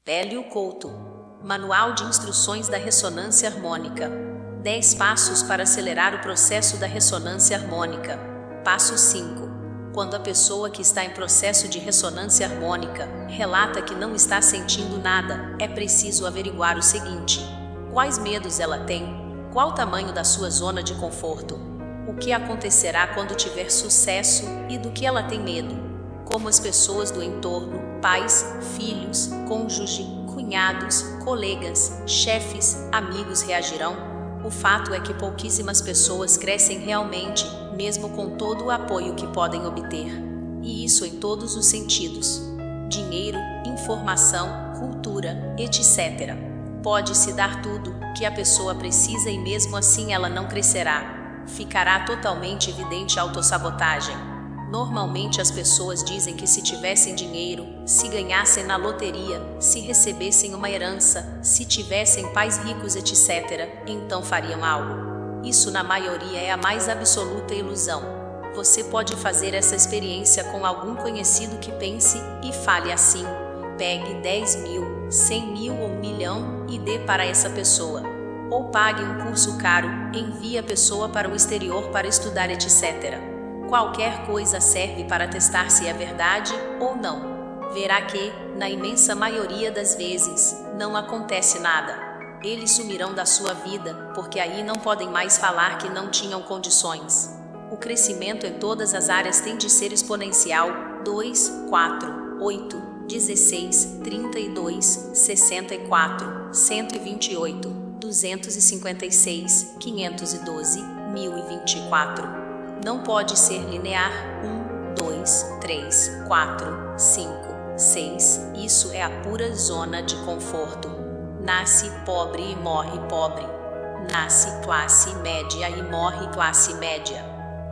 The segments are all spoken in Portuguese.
Hélio Couto. Manual de Instruções da Ressonância Harmônica. 10 passos para acelerar o processo da ressonância harmônica. Passo 5. Quando a pessoa que está em processo de ressonância harmônica relata que não está sentindo nada, é preciso averiguar o seguinte: quais medos ela tem? Qual o tamanho da sua zona de conforto? O que acontecerá quando tiver sucesso e do que ela tem medo? Como as pessoas do entorno, pais, filhos, cônjuge, cunhados, colegas, chefes, amigos reagirão? O fato é que pouquíssimas pessoas crescem realmente, mesmo com todo o apoio que podem obter. E isso em todos os sentidos: dinheiro, informação, cultura, etc. Pode-se dar tudo que a pessoa precisa e mesmo assim ela não crescerá. Ficará totalmente evidente a autossabotagem. Normalmente as pessoas dizem que se tivessem dinheiro, se ganhassem na loteria, se recebessem uma herança, se tivessem pais ricos, etc., então fariam algo. Isso na maioria é a mais absoluta ilusão. Você pode fazer essa experiência com algum conhecido que pense e fale assim: pegue 10 mil, 100 mil ou 1 milhão e dê para essa pessoa. Ou pague um curso caro, envie a pessoa para o exterior para estudar, etc. Qualquer coisa serve para testar se é verdade ou não. Verá que, na imensa maioria das vezes, não acontece nada. Eles sumirão da sua vida, porque aí não podem mais falar que não tinham condições. O crescimento em todas as áreas tem de ser exponencial: 2, 4, 8, 16, 32, 64, 128, 256, 512, 1024. Não pode ser linear: 1, 2, 3, 4, 5, 6. Isso é a pura zona de conforto. Nasce pobre e morre pobre. Nasce classe média e morre classe média.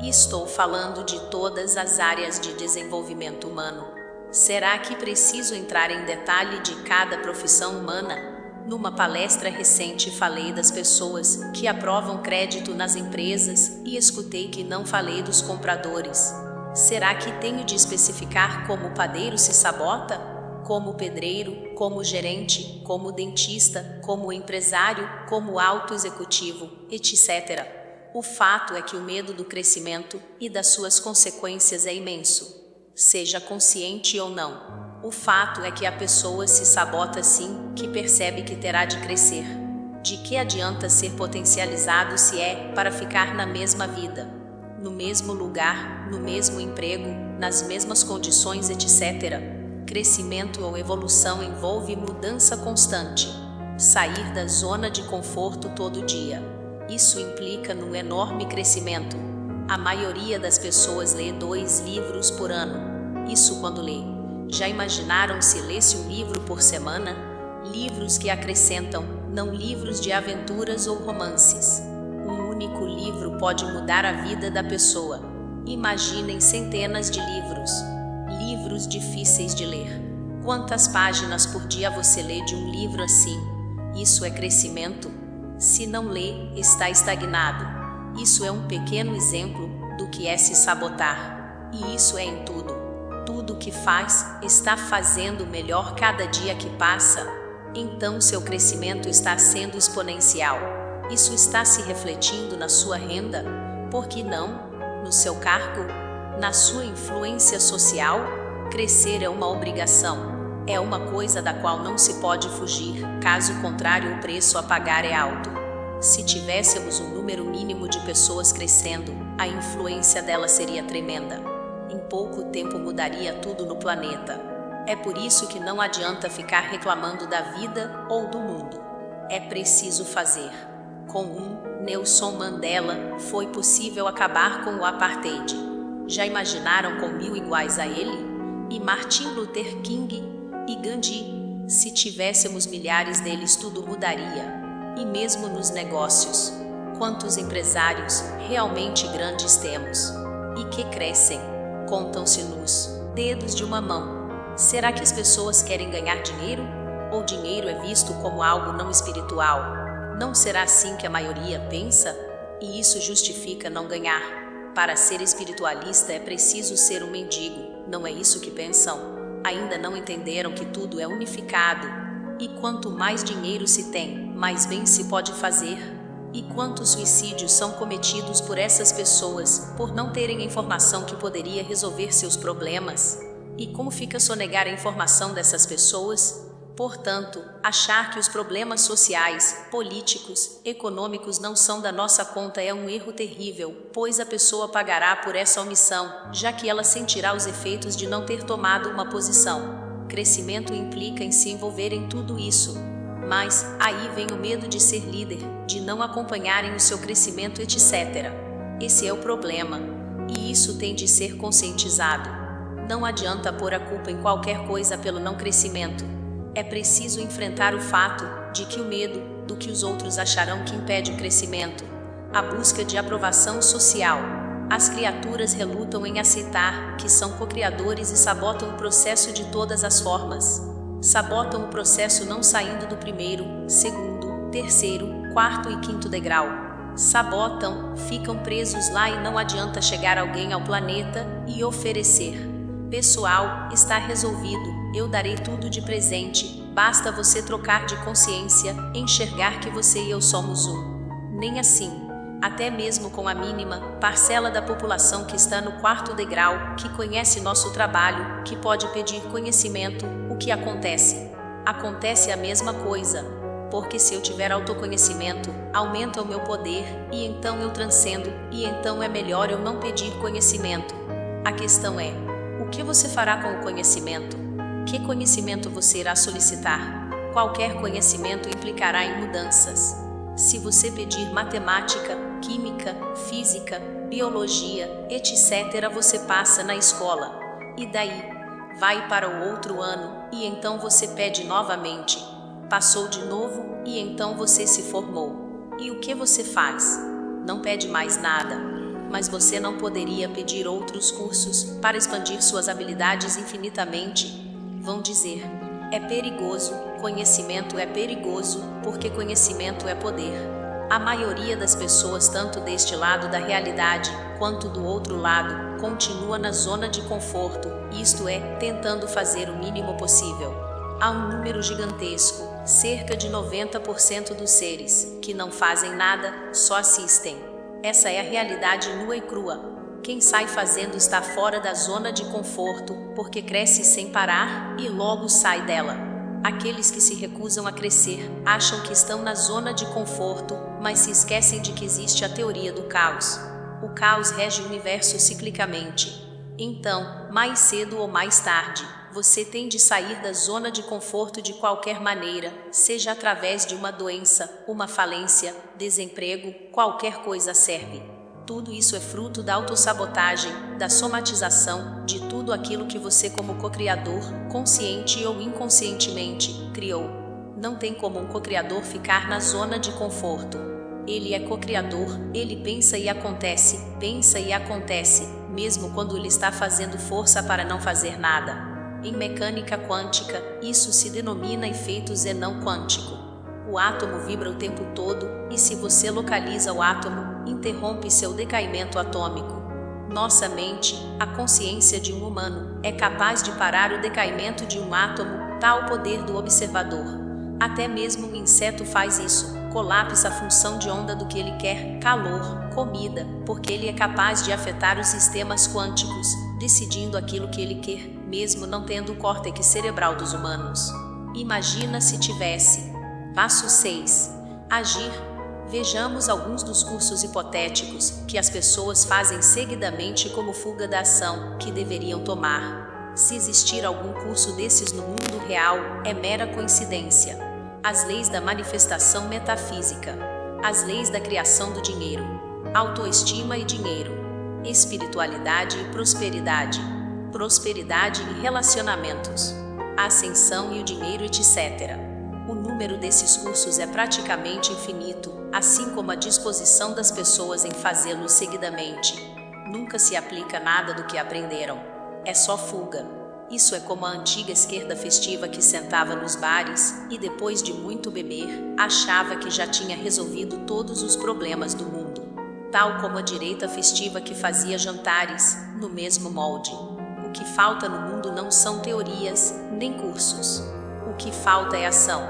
E estou falando de todas as áreas de desenvolvimento humano. Será que preciso entrar em detalhe de cada profissão humana? Numa palestra recente falei das pessoas que aprovam crédito nas empresas e escutei que não falei dos compradores. Será que tenho de especificar como o padeiro se sabota? Como o pedreiro, como o gerente, como o dentista, como o empresário, como o alto executivo, etc. O fato é que o medo do crescimento e das suas consequências é imenso. Seja consciente ou não. O fato é que a pessoa se sabota assim que percebe que terá de crescer. De que adianta ser potencializado se é para ficar na mesma vida, no mesmo lugar, no mesmo emprego, nas mesmas condições, etc. Crescimento ou evolução envolve mudança constante. Sair da zona de conforto todo dia. Isso implica num enorme crescimento. A maioria das pessoas lê 2 livros por ano. Isso quando lê. Já imaginaram se lesse um livro por semana? Livros que acrescentam, não livros de aventuras ou romances. Um único livro pode mudar a vida da pessoa. Imaginem centenas de livros. Livros difíceis de ler. Quantas páginas por dia você lê de um livro assim? Isso é crescimento? Se não lê, está estagnado. Isso é um pequeno exemplo do que é se sabotar. E isso é em tudo. Tudo que faz, está fazendo melhor cada dia que passa, então seu crescimento está sendo exponencial. Isso está se refletindo na sua renda? Por que não? No seu cargo? Na sua influência social? Crescer é uma obrigação. É uma coisa da qual não se pode fugir, caso contrário o preço a pagar é alto. Se tivéssemos um número mínimo de pessoas crescendo, a influência delas seria tremenda. Em pouco tempo mudaria tudo no planeta. É por isso que não adianta ficar reclamando da vida ou do mundo. É preciso fazer. Com Nelson Mandela, foi possível acabar com o apartheid. Já imaginaram com 1000 iguais a ele? E Martin Luther King e Gandhi? Se tivéssemos milhares deles, tudo mudaria. E mesmo nos negócios, quantos empresários realmente grandes temos? E que crescem? Contam-se nos dedos de uma mão. Será que as pessoas querem ganhar dinheiro? Ou dinheiro é visto como algo não espiritual? Não será assim que a maioria pensa? E isso justifica não ganhar. Para ser espiritualista é preciso ser um mendigo. Não é isso que pensam? Ainda não entenderam que tudo é unificado. E quanto mais dinheiro se tem, mais bem se pode fazer. E quantos suicídios são cometidos por essas pessoas, por não terem a informação que poderia resolver seus problemas? E como fica sonegar a informação dessas pessoas? Portanto, achar que os problemas sociais, políticos, econômicos não são da nossa conta é um erro terrível, pois a pessoa pagará por essa omissão, já que ela sentirá os efeitos de não ter tomado uma posição. Crescimento implica em se envolver em tudo isso. Mas, aí vem o medo de ser líder, de não acompanharem o seu crescimento, etc. Esse é o problema. E isso tem de ser conscientizado. Não adianta pôr a culpa em qualquer coisa pelo não crescimento. É preciso enfrentar o fato de que o medo do que os outros acharão que impede o crescimento. A busca de aprovação social. As criaturas relutam em aceitar que são co-criadores e sabotam o processo de todas as formas. Sabotam o processo não saindo do primeiro, segundo, terceiro, quarto e quinto degrau. Sabotam, ficam presos lá e não adianta chegar alguém ao planeta e oferecer. Pessoal, está resolvido, eu darei tudo de presente, basta você trocar de consciência, enxergar que você e eu somos um. Nem assim. Até mesmo com a mínima parcela da população que está no quarto degrau, que conhece nosso trabalho, que pode pedir conhecimento, o que acontece? Acontece a mesma coisa, porque se eu tiver autoconhecimento, aumenta o meu poder, e então eu transcendo, e então é melhor eu não pedir conhecimento. A questão é, o que você fará com o conhecimento? Que conhecimento você irá solicitar? Qualquer conhecimento implicará em mudanças. Se você pedir matemática, química, física, biologia, etc., você passa na escola. E daí? Vai para o outro ano, e então você pede novamente. Passou de novo, e então você se formou. E o que você faz? Não pede mais nada. Mas você não poderia pedir outros cursos para expandir suas habilidades infinitamente? Vão dizer, é perigoso, conhecimento é perigoso, porque conhecimento é poder. A maioria das pessoas, tanto deste lado da realidade, quanto do outro lado, continua na zona de conforto, isto é, tentando fazer o mínimo possível. Há um número gigantesco, cerca de 90% dos seres, que não fazem nada, só assistem. Essa é a realidade nua e crua. Quem sai fazendo está fora da zona de conforto, porque cresce sem parar e logo sai dela. Aqueles que se recusam a crescer acham que estão na zona de conforto, mas se esquecem de que existe a teoria do caos. O caos rege o universo ciclicamente. Então, mais cedo ou mais tarde, você tem de sair da zona de conforto de qualquer maneira, seja através de uma doença, uma falência, desemprego, qualquer coisa serve. Tudo isso é fruto da autossabotagem, da somatização, de tudo aquilo que você como co-criador, consciente ou inconscientemente, criou. Não tem como um co-criador ficar na zona de conforto. Ele é co-criador, ele pensa e acontece, mesmo quando ele está fazendo força para não fazer nada. Em mecânica quântica, isso se denomina efeito Zenão quântico. O átomo vibra o tempo todo, e se você localiza o átomo, interrompe seu decaimento atômico. Nossa mente, a consciência de um humano, é capaz de parar o decaimento de um átomo, tal poder do observador. Até mesmo um inseto faz isso, colapsa a função de onda do que ele quer, calor, comida, porque ele é capaz de afetar os sistemas quânticos, decidindo aquilo que ele quer, mesmo não tendo o córtex cerebral dos humanos. Imagina se tivesse. Passo 6. Agir. Vejamos alguns dos cursos hipotéticos que as pessoas fazem seguidamente como fuga da ação que deveriam tomar. Se existir algum curso desses no mundo real, é mera coincidência. As leis da manifestação metafísica. As leis da criação do dinheiro. Autoestima e dinheiro. Espiritualidade e prosperidade. Prosperidade e relacionamentos. A ascensão e o dinheiro, etc. O número desses cursos é praticamente infinito, assim como a disposição das pessoas em fazê-lo seguidamente. Nunca se aplica nada do que aprenderam. É só fuga. Isso é como a antiga esquerda festiva que sentava nos bares e, depois de muito beber, achava que já tinha resolvido todos os problemas do mundo. Tal como a direita festiva que fazia jantares, no mesmo molde. O que falta no mundo não são teorias, nem cursos. O que falta é ação.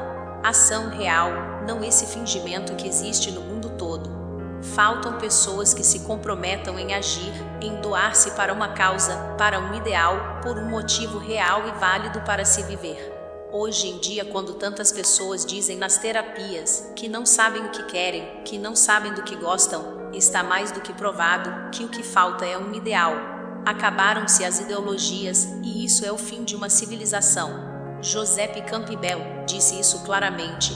Ação real, não esse fingimento que existe no mundo todo. Faltam pessoas que se comprometam em agir, em doar-se para uma causa, para um ideal, por um motivo real e válido para se viver. Hoje em dia, quando tantas pessoas dizem nas terapias que não sabem o que querem, que não sabem do que gostam, está mais do que provado que o que falta é um ideal. Acabaram-se as ideologias e isso é o fim de uma civilização. Joseph Campbell disse isso claramente.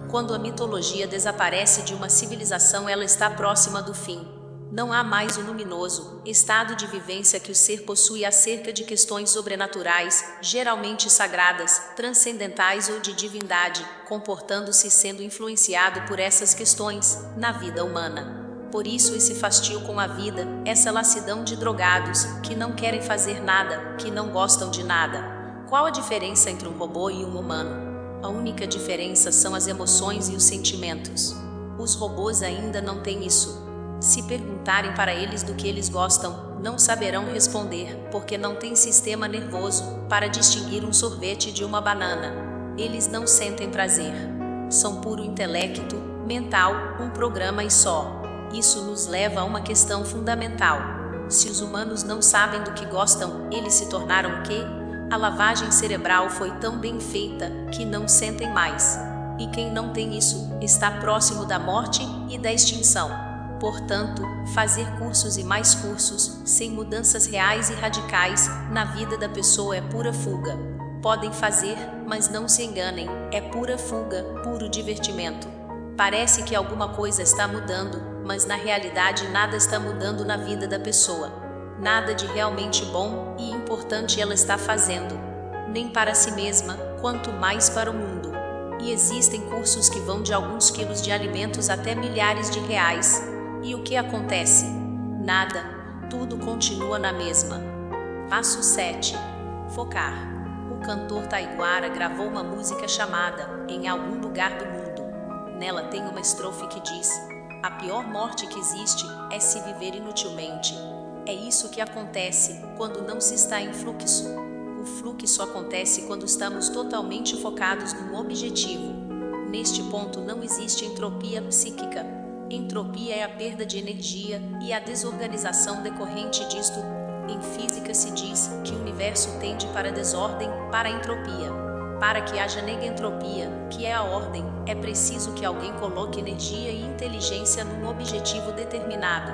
Quando a mitologia desaparece de uma civilização, ela está próxima do fim. Não há mais o luminoso estado de vivência que o ser possui acerca de questões sobrenaturais, geralmente sagradas, transcendentais ou de divindade, comportando-se e sendo influenciado por essas questões na vida humana. Por isso esse fastio com a vida, essa lassidão de drogados, que não querem fazer nada, que não gostam de nada. Qual a diferença entre um robô e um humano? A única diferença são as emoções e os sentimentos. Os robôs ainda não têm isso. Se perguntarem para eles do que eles gostam, não saberão responder, porque não têm sistema nervoso para distinguir um sorvete de uma banana. Eles não sentem prazer. São puro intelecto, mental, um programa e só. Isso nos leva a uma questão fundamental. Se os humanos não sabem do que gostam, eles se tornaram o quê? A lavagem cerebral foi tão bem feita que não sentem mais. E quem não tem isso, está próximo da morte e da extinção. Portanto, fazer cursos e mais cursos, sem mudanças reais e radicais, na vida da pessoa é pura fuga. Podem fazer, mas não se enganem, é pura fuga, puro divertimento. Parece que alguma coisa está mudando, mas na realidade nada está mudando na vida da pessoa. Nada de realmente bom e importante ela está fazendo, nem para si mesma, quanto mais para o mundo. E existem cursos que vão de alguns quilos de alimentos até milhares de reais. E o que acontece? Nada, tudo continua na mesma. Passo 7. Focar. O cantor Taiguara gravou uma música chamada Em Algum Lugar do Mundo. Nela tem uma estrofe que diz: a pior morte que existe é se viver inutilmente. É isso que acontece quando não se está em fluxo. O fluxo acontece quando estamos totalmente focados num objetivo. Neste ponto não existe entropia psíquica. Entropia é a perda de energia e a desorganização decorrente disto. Em física se diz que o universo tende para a desordem, para a entropia. Para que haja negentropia, que é a ordem, é preciso que alguém coloque energia e inteligência num objetivo determinado.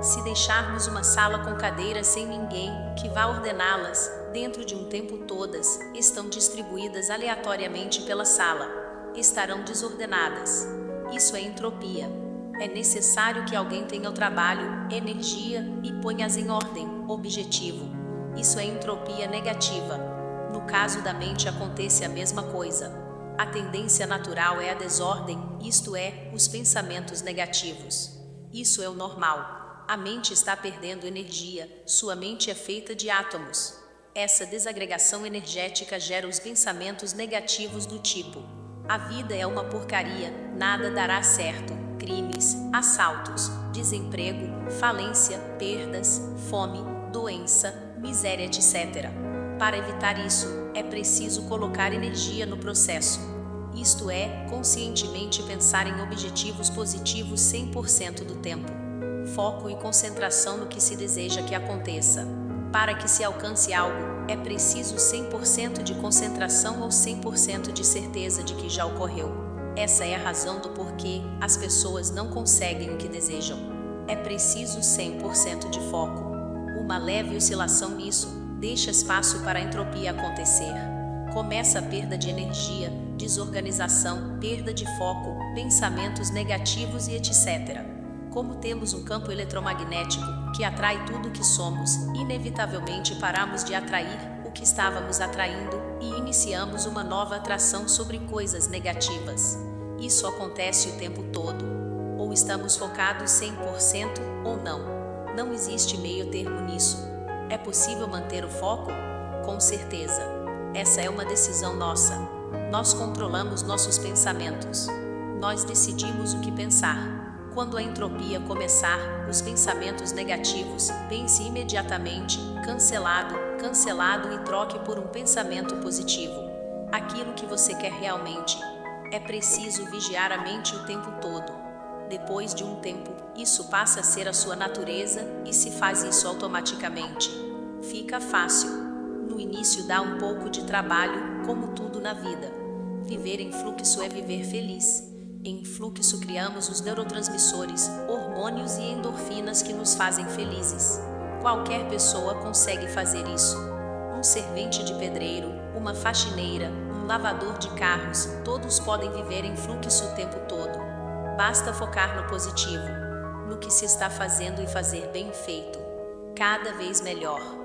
Se deixarmos uma sala com cadeiras sem ninguém que vá ordená-las, dentro de um tempo todas estão distribuídas aleatoriamente pela sala. Estarão desordenadas. Isso é entropia. É necessário que alguém tenha o trabalho, energia e ponha-as em ordem, objetivo. Isso é entropia negativa. No caso da mente acontece a mesma coisa. A tendência natural é a desordem, isto é, os pensamentos negativos. Isso é o normal. A mente está perdendo energia, sua mente é feita de átomos. Essa desagregação energética gera os pensamentos negativos do tipo: a vida é uma porcaria, nada dará certo, crimes, assaltos, desemprego, falência, perdas, fome, doença, miséria, etc. Para evitar isso, é preciso colocar energia no processo. Isto é, conscientemente pensar em objetivos positivos 100% do tempo. Foco e concentração no que se deseja que aconteça. Para que se alcance algo, é preciso 100% de concentração ou 100% de certeza de que já ocorreu. Essa é a razão do porquê as pessoas não conseguem o que desejam. É preciso 100% de foco. Uma leve oscilação nisso deixa espaço para a entropia acontecer. Começa a perda de energia, desorganização, perda de foco, pensamentos negativos e etc. Como temos um campo eletromagnético que atrai tudo o que somos, inevitavelmente paramos de atrair o que estávamos atraindo e iniciamos uma nova atração sobre coisas negativas. Isso acontece o tempo todo. Ou estamos focados 100% ou não. Não existe meio termo nisso. É possível manter o foco? Com certeza. Essa é uma decisão nossa. Nós controlamos nossos pensamentos. Nós decidimos o que pensar. Quando a entropia começar, os pensamentos negativos, pense imediatamente, cancelado, cancelado e troque por um pensamento positivo. aquilo que você quer realmente. É preciso vigiar a mente o tempo todo. Depois de um tempo, isso passa a ser a sua natureza e se faz isso automaticamente. Fica fácil. No início dá um pouco de trabalho, como tudo na vida. Viver em fluxo é viver feliz. Em fluxo criamos os neurotransmissores, hormônios e endorfinas que nos fazem felizes. Qualquer pessoa consegue fazer isso. Um servente de pedreiro, uma faxineira, um lavador de carros, todos podem viver em fluxo o tempo todo. Basta focar no positivo, no que se está fazendo e fazer bem feito, cada vez melhor.